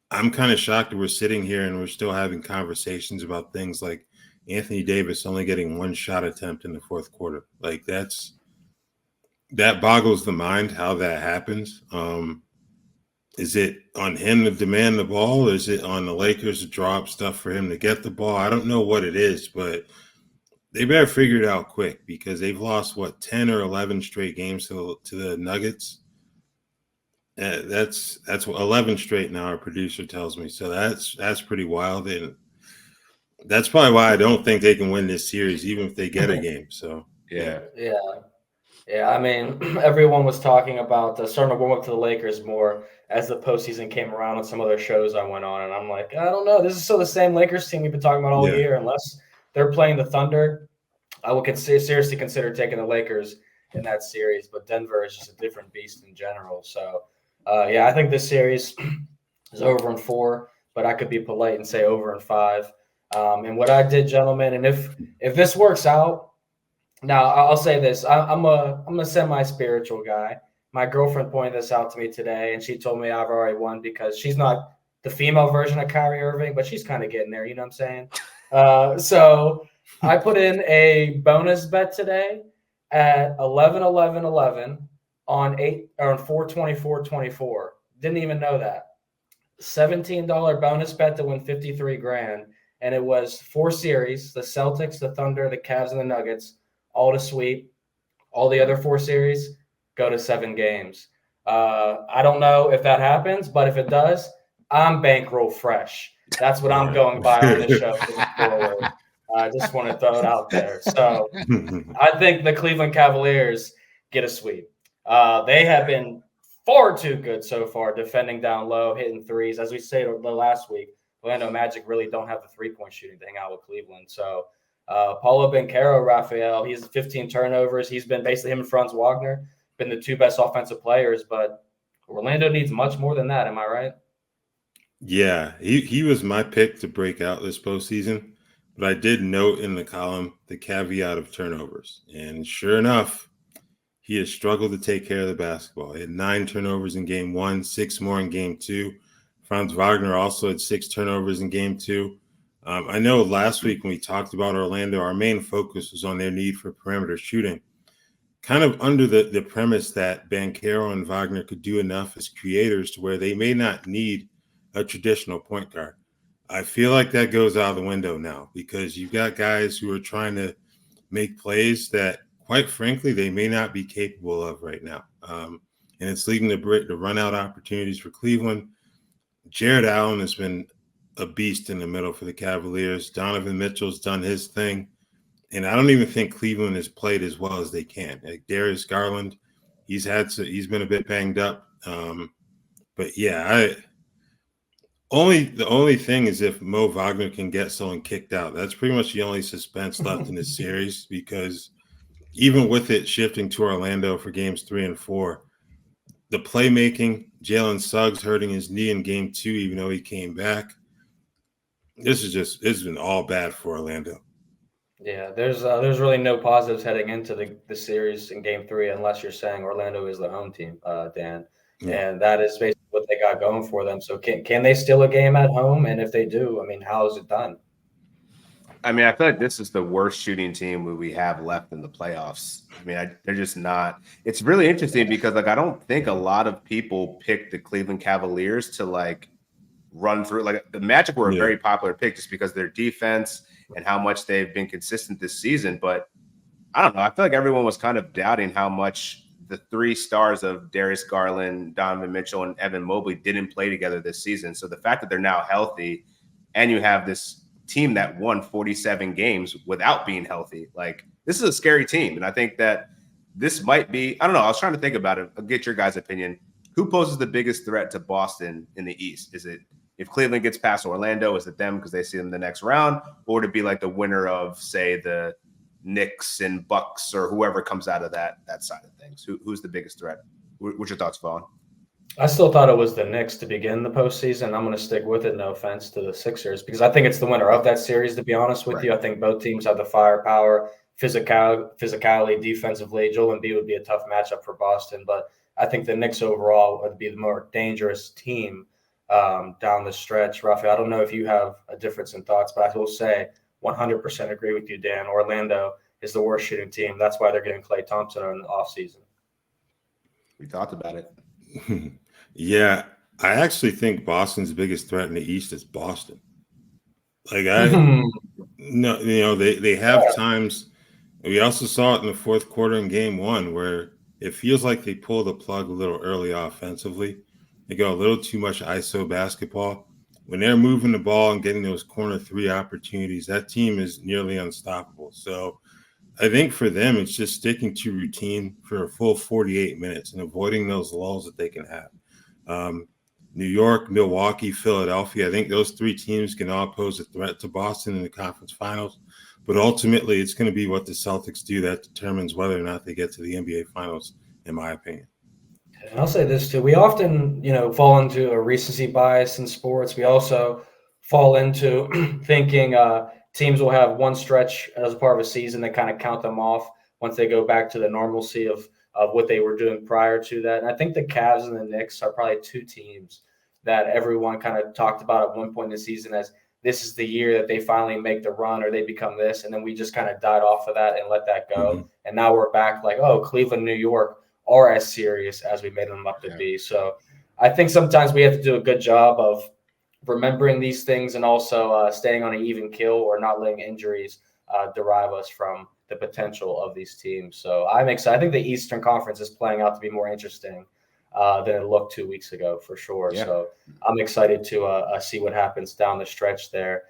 I'm kind of shocked that we're sitting here and we're still having conversations about things like Anthony Davis only getting 1 shot attempt in the fourth quarter. Like, that boggles the mind how that happens. Is it on him to demand the ball? Is it on the Lakers to draw up stuff for him to get the ball? I don't know what it is, but they better figure it out quick, because they've lost 10 or 11 straight games to the Nuggets. That's 11 straight now, our producer tells me. So that's pretty wild, and that's probably why I don't think they can win this series, even if they get a game. So Yeah. I mean, everyone was talking about starting to warm up to the Lakers more as the postseason came around on some other shows I went on, and I'm like, I don't know. This is still the same Lakers team we've been talking about all year. Unless they're playing the Thunder, I will seriously consider taking the Lakers in that series. But Denver is just a different beast in general. So, I think this series is over in 4, but I could be polite and say over in 5. And what I did, gentlemen, and if this works out. Now, I'll say this. I'm a semi-spiritual guy. My girlfriend pointed this out to me today, and she told me I've already won because she's not the female version of Kyrie Irving, but she's kind of getting there. You know what I'm saying? So I put in a bonus bet today at 11-11-11 on 4/24/24. Didn't even know that. $17 bonus bet to win $53,000, and it was 4 series: the Celtics, the Thunder, the Cavs, and the Nuggets. All to sweep. All the other 4 series go to 7 games. I don't know if that happens, but if it does, I'm bankroll fresh. That's what I'm going by on this show moving forward. I just want to throw it out there. So I think the Cleveland Cavaliers get a sweep. They have been far too good so far, defending down low, hitting threes. As we said last week, Orlando Magic really don't have the three-point shooting to hang out with Cleveland. So Paulo Banchero, Raphael, he's 15 turnovers. He's been basically him and Franz Wagner, been the 2 best offensive players, but Orlando needs much more than that. Am I right? Yeah, he was my pick to break out this postseason, but I did note in the column the caveat of turnovers. And sure enough, he has struggled to take care of the basketball. He had 9 turnovers in game 1, 6 more in game 2. Franz Wagner also had 6 turnovers in game 2. I know last week when we talked about Orlando, our main focus was on their need for perimeter shooting, kind of under the premise that Banchero and Wagner could do enough as creators to where they may not need a traditional point guard. I feel like that goes out of the window now, because you've got guys who are trying to make plays that, quite frankly, they may not be capable of right now. And it's leading to run out opportunities for Cleveland. Jared Allen has been a beast in the middle for the Cavaliers. Donovan Mitchell's done his thing. And I don't even think Cleveland has played as well as they can. Like Darius Garland, he's been a bit banged up. But yeah, the only thing is if Mo Wagner can get someone kicked out. That's pretty much the only suspense left in this series, because even with it shifting to Orlando for games 3 and 4, the playmaking, Jalen Suggs hurting his knee in game 2, even though he came back. It's been all bad for Orlando. Yeah, there's really no positives heading into the series in game 3, unless you're saying Orlando is the home team, Dan. Yeah. And that is basically what they got going for them. So can they steal a game at home? And if they do, I mean, how is it done? I mean, I feel like this is the worst shooting team we have left in the playoffs. I mean, they're just not. It's really interesting because, I don't think a lot of people picked the Cleveland Cavaliers to, run through. Like the Magic were a Yeah. very popular pick just because of their defense and how much they've been consistent this season. But I don't know. I feel like everyone was kind of doubting how much the three stars of Darius Garland, Donovan Mitchell, and Evan Mobley didn't play together this season. So the fact that they're now healthy and you have this team that won 47 games without being healthy, like this is a scary team. And I think that this might be, I don't know. I was trying to think about it. I'll get your guys' opinion. Who poses the biggest threat to Boston in the East? Is it if Cleveland gets past Orlando, is it them because they see them the next round? Or would it be like the winner of, say, the Knicks and Bucks or whoever comes out of that side of things? Who's the biggest threat? What's your thoughts, Vaughn? I still thought it was the Knicks to begin the postseason. I'm going to stick with it. No offense to the Sixers, because I think it's the winner of that series, to be honest with you. I think both teams have the firepower, physicality, defensively. Joel Embiid would be a tough matchup for Boston, but I think the Knicks overall would be the more dangerous team down the stretch. Raphielle, I don't know if you have a difference in thoughts, but I will say 100% agree with you, Dan. Orlando is the worst shooting team. That's why they're getting Klay Thompson in the offseason. We talked about it. Yeah, I actually think Boston's biggest threat in the East is Boston. Like no, you know, they have times. We also saw it in the fourth quarter in game one where it feels like they pull the plug a little early offensively. They go a little too much ISO basketball. When they're moving the ball and getting those corner three opportunities, that team is nearly unstoppable. So I think for them, it's just sticking to routine for a full 48 minutes and avoiding those lulls that they can have. New York, Milwaukee, Philadelphia, I think those three teams can all pose a threat to Boston in the conference finals. But ultimately, it's going to be what the Celtics do that determines whether or not they get to the NBA finals, in my opinion. And I'll say this too. We often, fall into a recency bias in sports. We also fall into thinking teams will have one stretch as a part of a season. They kind of count them off once they go back to the normalcy of what they were doing prior to that. And I think the Cavs and the Knicks are probably two teams that everyone kind of talked about at one point in the season as this is the year that they finally make the run or they become this. And then we just kind of died off of that and let that go. Mm-hmm. And now we're back like, oh, Cleveland, New York are as serious as we made them up to be. So I think sometimes we have to do a good job of remembering these things and also staying on an even kill or not letting injuries derive us from the potential of these teams. So I'm excited. I think the Eastern Conference is playing out to be more interesting than it looked 2 weeks ago for sure. Yeah. So I'm excited to see what happens down the stretch there.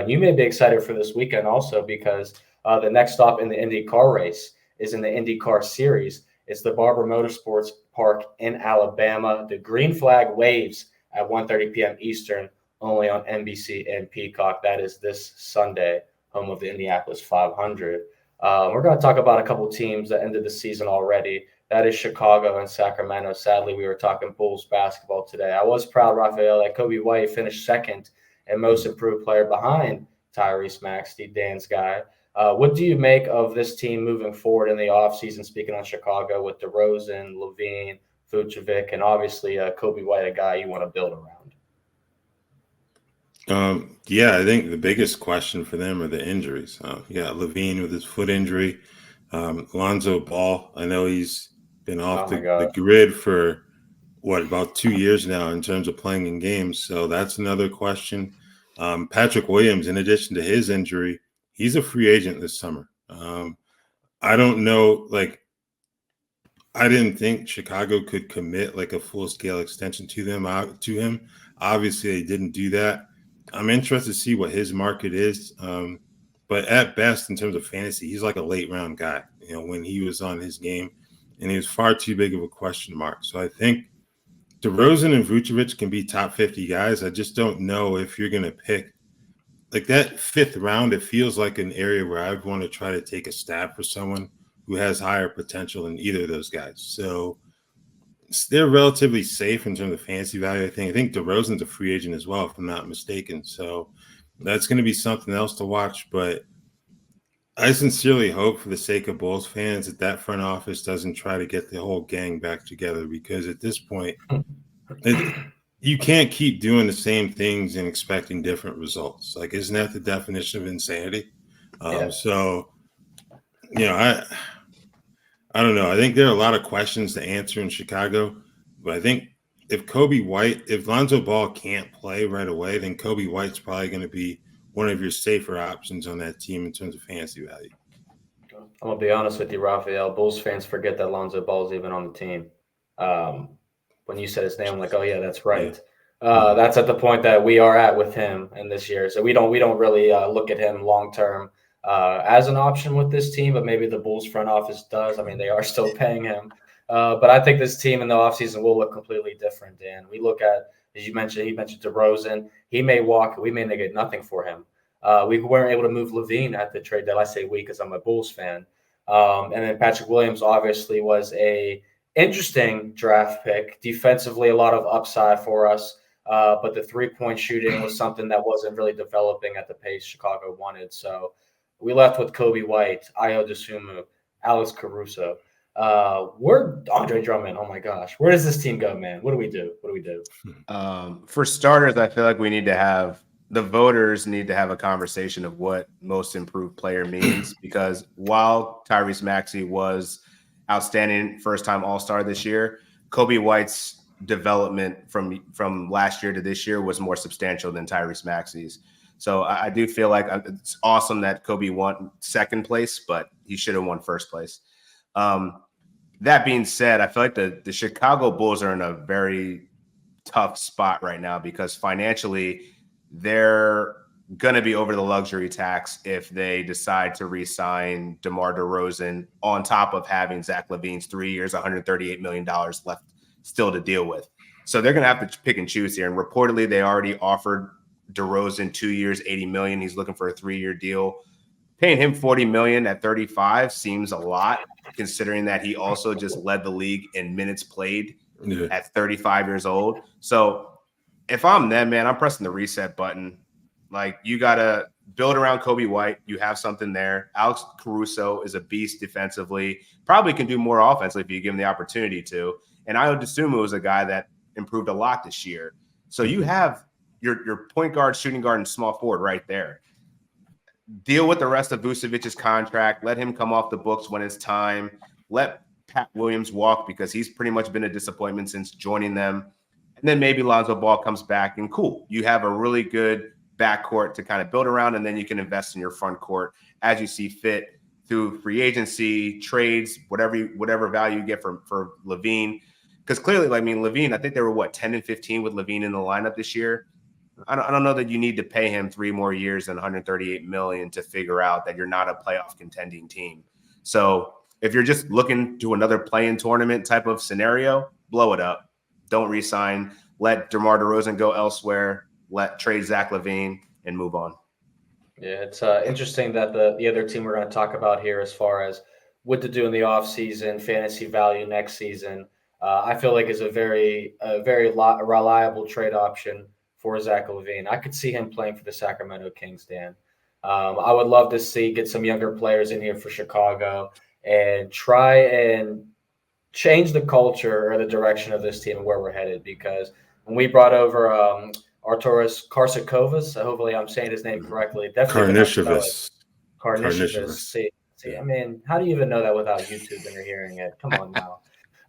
You may be excited for this weekend also because the next stop in the IndyCar race is in the IndyCar Series. It's the Barber Motorsports Park in Alabama. The green flag waves at 1:30 p.m. Eastern, only on NBC and Peacock. That is this Sunday, home of the Indianapolis 500. We're going to talk about a couple teams that ended the season already. That is Chicago and Sacramento. Sadly, we were talking Bulls basketball today. I was proud, Raphielle, that Coby White finished second and most improved player behind Tyrese Maxey, Dan's guy. What do you make of this team moving forward in the offseason, speaking on Chicago, with DeRozan, LaVine, Vucevic, and obviously Coby White, a guy you want to build around? I think the biggest question for them are the injuries. LaVine with his foot injury. Lonzo Ball, I know he's been off the grid for, about 2 years now in terms of playing in games. So that's another question. Patrick Williams, in addition to his injury, he's a free agent this summer. I don't know, I didn't think Chicago could commit a full-scale extension to him. Obviously, they didn't do that. I'm interested to see what his market is. But at best, in terms of fantasy, he's like a late-round guy, when he was on his game. And he was far too big of a question mark. So I think DeRozan and Vucevic can be top 50 guys. I just don't know if you're going to pick that fifth round. It feels like an area where I'd want to try to take a stab for someone who has higher potential than either of those guys. So they're relatively safe in terms of fantasy value. I think DeRozan's a free agent as well, if I'm not mistaken. So that's going to be something else to watch. But I sincerely hope, for the sake of Bulls fans, that front office doesn't try to get the whole gang back together, because at this point, you can't keep doing the same things and expecting different results. Isn't that the definition of insanity? So, I don't know. I think there are a lot of questions to answer in Chicago, but I think if Lonzo Ball can't play right away, then Coby White's probably going to be one of your safer options on that team in terms of fantasy value. I'm gonna be honest with you, Raphael. Bulls fans forget that Lonzo Ball's even on the team. When you said his name, I'm like, oh yeah, that's right. That's at the point that we are at with him in this year. So we don't really look at him long term as an option with this team, but maybe the Bulls front office does. I mean, they are still paying him. But I think this team in the offseason will look completely different, Dan. We look at, as you mentioned, he mentioned DeRozan. He may walk. We may get nothing for him. We weren't able to move LaVine at the trade deadline. I say we because I'm a Bulls fan. And then Patrick Williams obviously was a interesting draft pick. Defensively, a lot of upside for us. But the three-point shooting was something that wasn't really developing at the pace Chicago wanted. So we left with Coby White, Ayo Dosunmu, Alex Caruso. We're Andre Drummond. Oh my gosh. Where does this team go, man? What do we do? For starters, I feel like the voters need to have a conversation of what most improved player means, because while Tyrese Maxey was outstanding first-time All-Star this year, Coby White's development from last year to this year was more substantial than Tyrese Maxey's. So I do feel like it's awesome that Coby won second place, but he should have won first place. That being said, I feel like the Chicago Bulls are in a very tough spot right now because financially they're going to be over the luxury tax if they decide to re-sign DeMar DeRozan on top of having Zach LaVine's 3 years, $138 million left still to deal with. So they're going to have to pick and choose here. And reportedly, they already offered DeRozan 2 years, $80 million. He's looking for a 3-year deal. Paying him $40 million at 35 seems a lot, considering that he also just led the league in minutes played at 35 years old. So if I'm them, man, I'm pressing the reset button. Like, you got to build around Coby White. You have something there. Alex Caruso is a beast defensively. Probably can do more offensively if you give him the opportunity to. And Ayo Dosunmu is a guy that improved a lot this year. So you have your point guard, shooting guard, and small forward right there. Deal with the rest of Vucevic's contract. Let him come off the books when it's time. Let Pat Williams walk because he's pretty much been a disappointment since joining them. And then maybe Lonzo Ball comes back and cool. You have a really good backcourt to kind of build around, and then you can invest in your front court as you see fit through free agency, trades, whatever value you get for LaVine. Because clearly, LaVine, I think they were 10 and 15 with LaVine in the lineup this year. I don't know that you need to pay him 3 more years and $138 million to figure out that you're not a playoff contending team. So if you're just looking to another play-in tournament type of scenario, blow it up. Don't re-sign. Let DeMar DeRozan go elsewhere. Trade Zach LaVine and move on. Yeah, it's interesting that the other team we're going to talk about here, as far as what to do in the offseason, fantasy value next season, I feel like is a very reliable trade option for Zach LaVine. I could see him playing for the Sacramento Kings, Dan. I would love to get some younger players in here for Chicago and try and change the culture or the direction of this team and where we're headed. Because when we brought over Arturas Karsakovas, hopefully I'm saying his name correctly. Karnishevas. See, I mean, how do you even know that without YouTube and you're hearing it? Come on now.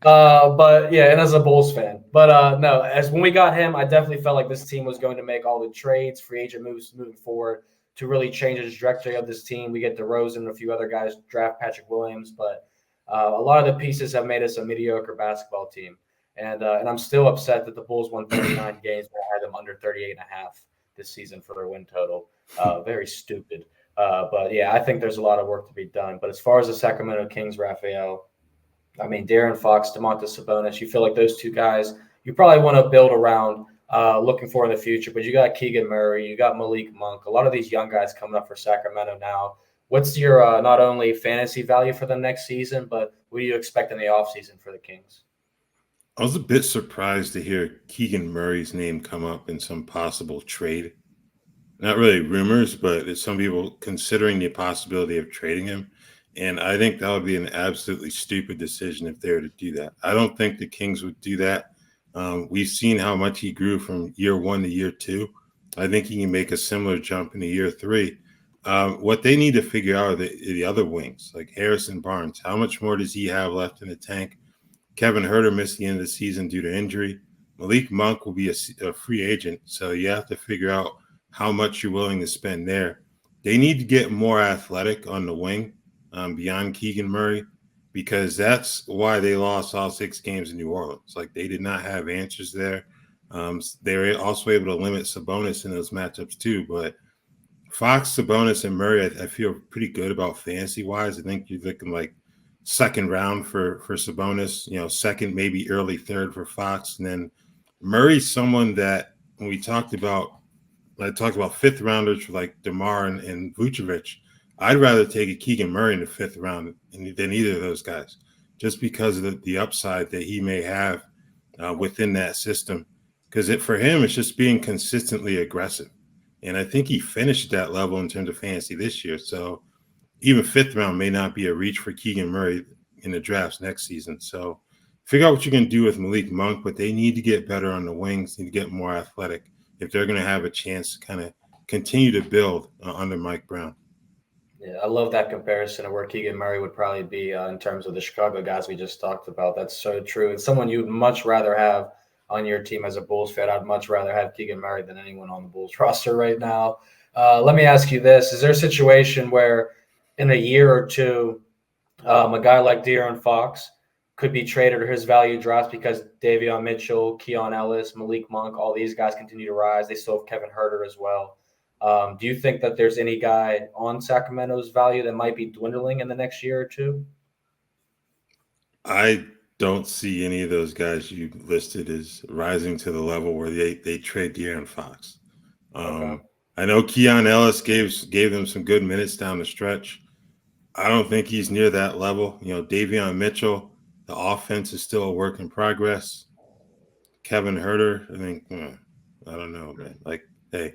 But yeah, and as a Bulls fan. But no, as when we got him, I definitely felt like this team was going to make all the trades, free agent moves moving forward to really change the trajectory of this team. We get DeRozan and a few other guys, draft Patrick Williams, but a lot of the pieces have made us a mediocre basketball team. And I'm still upset that the Bulls won 39 games and I had them under 38.5 this season for their win total. Very stupid. But yeah, I think there's a lot of work to be done. But as far as the Sacramento Kings, Raphael, I mean, De'Aaron Fox, Domantas Sabonis, you feel like those two guys you probably want to build around looking for in the future. But you got Keegan Murray, you got Malik Monk, a lot of these young guys coming up for Sacramento now. What's your not only fantasy value for them next season, but what do you expect in the offseason for the Kings? I was a bit surprised to hear Keegan Murray's name come up in some possible trade. Not really rumors, but it's some people considering the possibility of trading him. And I think that would be an absolutely stupid decision if they were to do that. I don't think the Kings would do that. We've seen how much he grew from year 1 to year 2. I think he can make a similar jump in year 3. What they need to figure out are the other wings, like Harrison Barnes. How much more does he have left in the tank? Kevin Huerter missed the end of the season due to injury. Malik Monk will be a free agent, so you have to figure out how much you're willing to spend there. They need to get more athletic on the wing beyond Keegan Murray, because that's why they lost all 6 games in New Orleans. Like, they did not have answers there. They were also able to limit Sabonis in those matchups too. But Fox, Sabonis, and Murray, I feel pretty good about fantasy-wise. I think you're looking like second round for Sabonis, second, maybe early third for Fox. And then Murray's someone that when I talked about fifth rounders for like DeMar and Vucevic, I'd rather take a Keegan Murray in the 5th round than either of those guys, just because of the upside that he may have within that system. Because for him, it's just being consistently aggressive. And I think he finished that level in terms of fantasy this year. So even 5th round may not be a reach for Keegan Murray in the drafts next season. So figure out what you're going to do with Malik Monk, but they need to get better on the wings, need to get more athletic if they're going to have a chance to kind of continue to build under Mike Brown. Yeah, I love that comparison of where Keegan Murray would probably be in terms of the Chicago guys we just talked about. That's so true. It's someone you'd much rather have on your team as a Bulls fan. I'd much rather have Keegan Murray than anyone on the Bulls roster right now. Let me ask you this. Is there a situation where in a year or two, a guy like De'Aaron Fox could be traded or his value drops because Davion Mitchell, Keon Ellis, Malik Monk, all these guys continue to rise? They still have Kevin Huerter as well. Do you think that there's any guy on Sacramento's value that might be dwindling in the next year or two? I don't see any of those guys you listed as rising to the level where they trade De'Aaron Fox. Okay. I know Keon Ellis gave them some good minutes down the stretch. I don't think he's near that level. Davion Mitchell, the offense is still a work in progress. Kevin Huerter, I think, I don't know, man. Like, hey,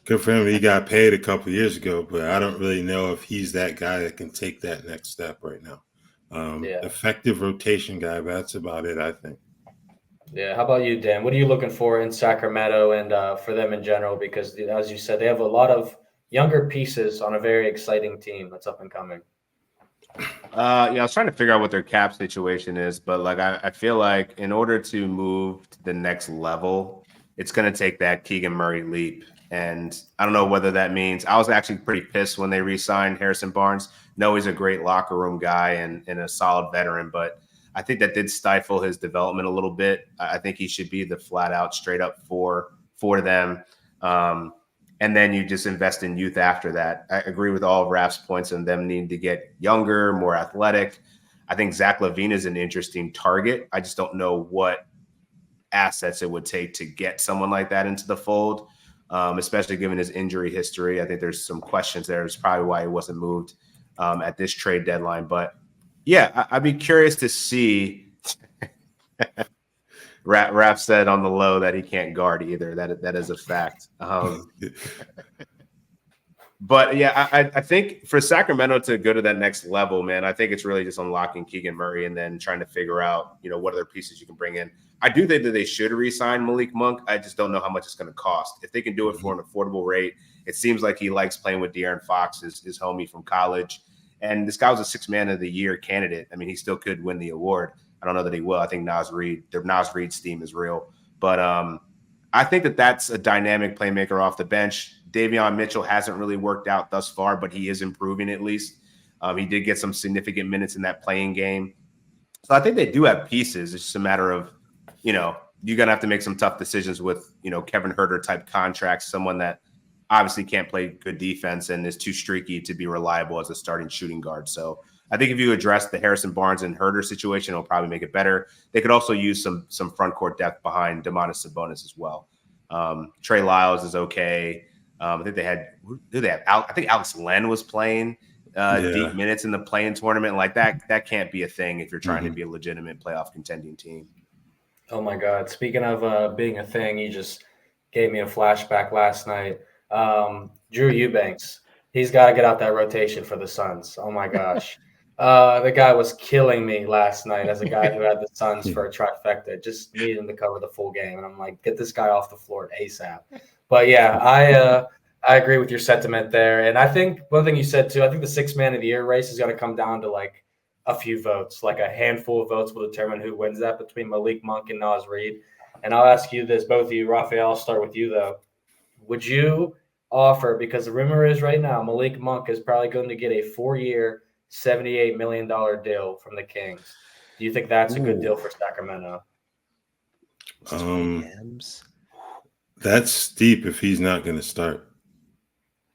good for him. He got paid a couple of years ago, but I don't really know if he's that guy that can take that next step right now. Effective rotation guy, but that's about it, I think. Yeah. How about you, Dan? What are you looking for in Sacramento and for them in general? Because, as you said, they have a lot of younger pieces on a very exciting team that's up and coming. I was trying to figure out what their cap situation is, but like I feel like in order to move to the next level, it's going to take that Keegan Murray leap. And I don't know whether that means I was actually pretty pissed when they re-signed Harrison Barnes. No, he's a great locker room guy and a solid veteran, but I think that did stifle his development a little bit. I think he should be the flat out, straight up for them. And then you just invest in youth after that. I agree with all of Raph's points on them needing to get younger, more athletic. I think Zach LaVine is an interesting target. I just don't know what assets it would take to get someone like that into the fold, especially given his injury history. I think there's some questions there. It's probably why he wasn't moved at this trade deadline. But, yeah, I'd be curious to see. Raph said on the low that he can't guard either. That is a fact. But yeah, I think for Sacramento to go to that next level, man, I think it's really just unlocking Keegan Murray and then trying to figure out, what other pieces you can bring in. I do think that they should re-sign Malik Monk. I just don't know how much it's going to cost. If they can do it for an affordable rate, it seems like he likes playing with De'Aaron Fox, his homie from college. And this guy was a 6th man of the year candidate. I mean, he still could win the award. I don't know that he will. I think Nas Reed's team is real. But I think that that's a dynamic playmaker off the bench. Davion Mitchell hasn't really worked out thus far, but he is improving at least. He did get some significant minutes in that playing game. So I think they do have pieces. It's just a matter of, you're going to have to make some tough decisions with, Kevin Huerter type contracts, someone that obviously can't play good defense and is too streaky to be reliable as a starting shooting guard. So I think if you address the Harrison Barnes and Huerter situation, it'll probably make it better. They could also use some front court depth behind Domantas Sabonis as well. Trey Lyles is okay. I think they had I think Alex Len was playing deep minutes in the play-in tournament. Like that can't be a thing if you're trying to be a legitimate playoff contending team. Oh my God! Speaking of being a thing, you just gave me a flashback last night. Drew Eubanks, he's got to get out that rotation for the Suns. Oh my gosh. The guy was killing me last night as a guy who had the Suns for a trifecta. Just needed him to cover the full game. And I'm like, get this guy off the floor ASAP. But yeah, I agree with your sentiment there. And I think one thing you said too, I think the 6th man of the year race is going to come down to like a few votes, like a handful of votes will determine who wins that between Malik Monk and Naz Reid. And I'll ask you this, both of you, Raphael, I'll start with you though. Would you offer, because the rumor is right now, Malik Monk is probably going to get a 4-year, $78 million deal from the Kings. Do you think that's a good deal for Sacramento? That's steep if he's not going to start.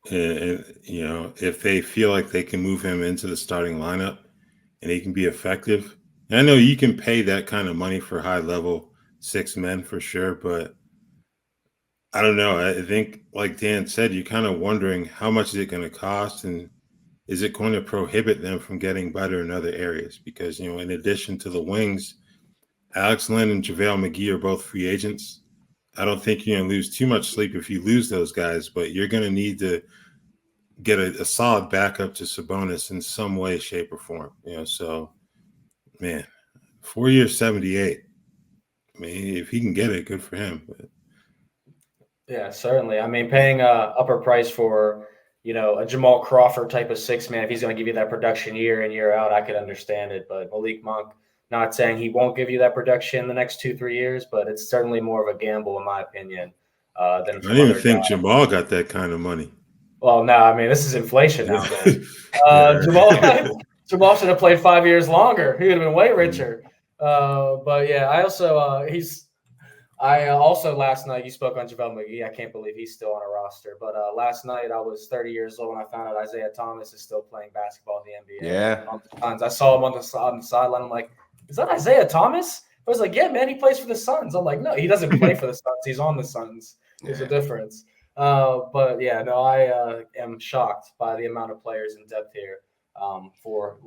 And, you know, if they feel like they can move him into the starting lineup and he can be effective. And I know you can pay that kind of money for high-level 6 men for sure, but I don't know. I think, like Dan said, you're kind of wondering how much is it going to cost, and is it going to prohibit them from getting better in other areas? Because, you know, in addition to the wings, Alex Len and JaVale McGee are both free agents. I don't think you're going to lose too much sleep if you lose those guys, but you're going to need to get a solid backup to Sabonis in some way, shape, or form. You know, so, man, 4 years, 78. I mean, if he can get it, good for him. But yeah, certainly. I mean, paying a upper price for, you know, a Jamal Crawford type of 6-man, if he's going to give you that production year in, year out, I could understand it. But Malik Monk, not saying he won't give you that production the next 2-3 years, but it's certainly more of a gamble, in my opinion, than I didn't even think guys. Jamal got that kind of money. Well, no, I mean, this is inflation now, man. Yeah. Jamal should have played 5 years longer. He would have been way richer. But yeah, I also last night, you spoke on JaVale McGee. I can't believe he's still on a roster. But last night I was 30 years old when I found out Isaiah Thomas is still playing basketball in the NBA. Yeah. On the Suns. I saw him on the sideline. I'm like, is that Isaiah Thomas? I was like, yeah, man, he plays for the Suns. I'm like, no, he doesn't play for the Suns. He's on the Suns. There's a difference. But yeah, no, I am shocked by the amount of players in depth here for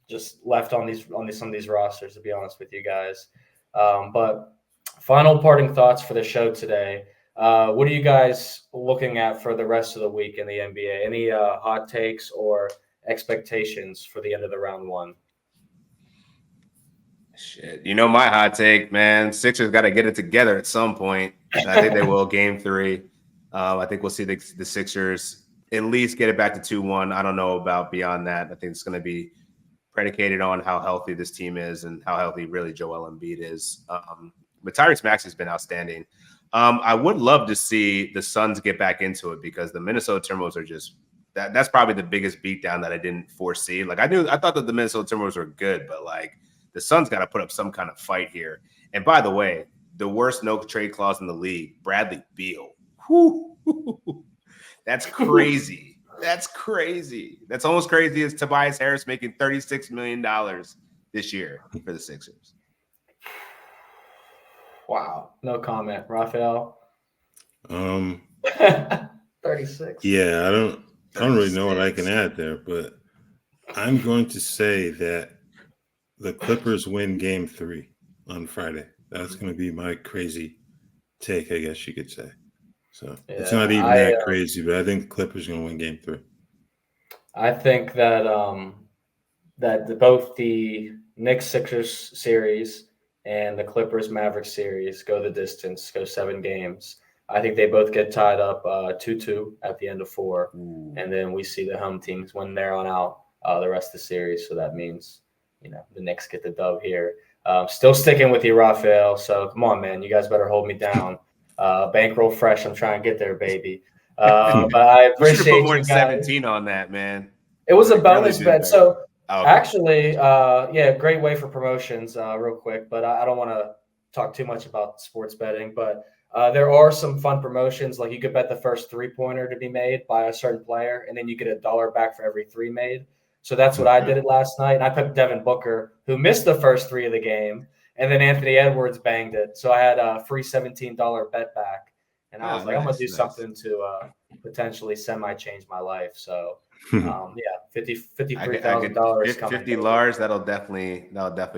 just left on some of these rosters, to be honest with you guys. But final parting thoughts for the show today. What are you guys looking at for the rest of the week in the NBA? Any hot takes or expectations for the end of the round one? Shit. You know my hot take, man. Sixers got to get it together at some point. I think they will. Game 3. I think we'll see the Sixers at least get it back to 2-1. I don't know about beyond that. I think it's going to be predicated on how healthy this team is and how healthy really Joel Embiid is. But Tyrese Maxey's been outstanding. I would love to see the Suns get back into it because the Minnesota Timberwolves are just that's probably the biggest beatdown that I didn't foresee. Like I thought that the Minnesota Timberwolves were good, but like the Suns got to put up some kind of fight here. And by the way, the worst no trade clause in the league, Bradley Beal. Whew. That's crazy. That's crazy. That's almost crazy as Tobias Harris making $36 million this year for the Sixers. Wow. No comment. Raphael? 36. Yeah, I don't really know what I can add there, but I'm going to say that the Clippers win game 3 on Friday. That's going to be my crazy take, I guess you could say. So it's not even that crazy, but I think the Clippers are going to win game 3. I think that both the Knicks Sixers series and the Clippers Mavericks series go the distance, go 7 games. I think they both get tied up 2-2 at the end of 4. Ooh. And then we see the home teams win there on out the rest of the series. So that means, you know, the Knicks get the dub here. Still sticking with you, Raphael. So come on, man. You guys better hold me down. Bankroll fresh. I'm trying to get there, baby. But I appreciate you more guys. 17 on that, man. It was a bonus bet. So okay. Actually, great way for promotions real quick. But I don't want to talk too much about sports betting. But there are some fun promotions. Like you could bet the first 3-pointer to be made by a certain player, and then you get $1 back for every 3 made. So that's what I did last night. And I picked Devin Booker, who missed the first 3 of the game. And then Anthony Edwards banged it. So I had a free $17 bet back. And I was like, I'm going to do something to potentially semi-change my life. So, $53,000 coming. 50 Lars, that'll definitely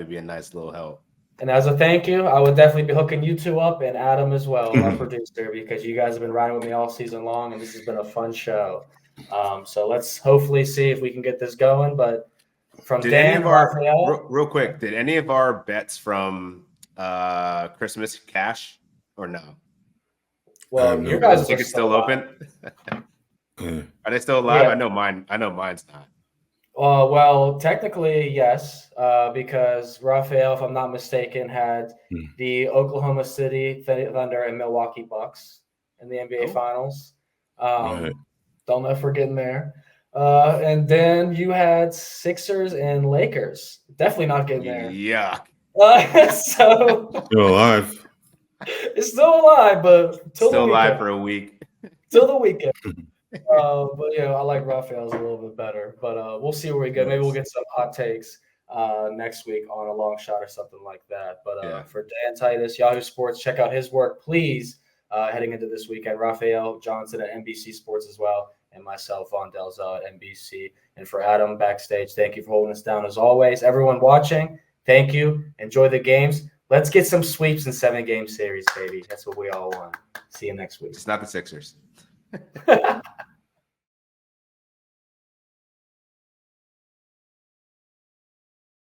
be a nice little help. And as a thank you, I would definitely be hooking you 2 up and Adam as well, our producer, because you guys have been riding with me all season long, and this has been a fun show. So let's hopefully see if we can get this going. But from real quick, did any of our bets from Christmas cash or no? Well, you guys are still open. Are they still alive? Yeah. I know mine's not. Well, technically, yes, because Raphielle, if I'm not mistaken, had the Oklahoma City Thunder and Milwaukee Bucks in the NBA Finals. Right. Don't know if we're getting there. And then you had Sixers and Lakers. Definitely not getting there. Yeah. So Still alive. it's still alive, but Still alive for a week. till the weekend. But yeah, I like Raphael's a little bit better. But we'll see where we go. Maybe we'll get some hot takes next week on a long shot or something like that. But for Dan Titus, Yahoo Sports, check out his work, please. Heading into this weekend, Raphielle Johnson at NBC Sports as well, and myself, Vaughn Dalzell at NBC. And for Adam backstage, thank you for holding us down as always. Everyone watching, thank you. Enjoy the games. Let's get some sweeps in 7-game series, baby. That's what we all want. See you next week. It's not the Sixers.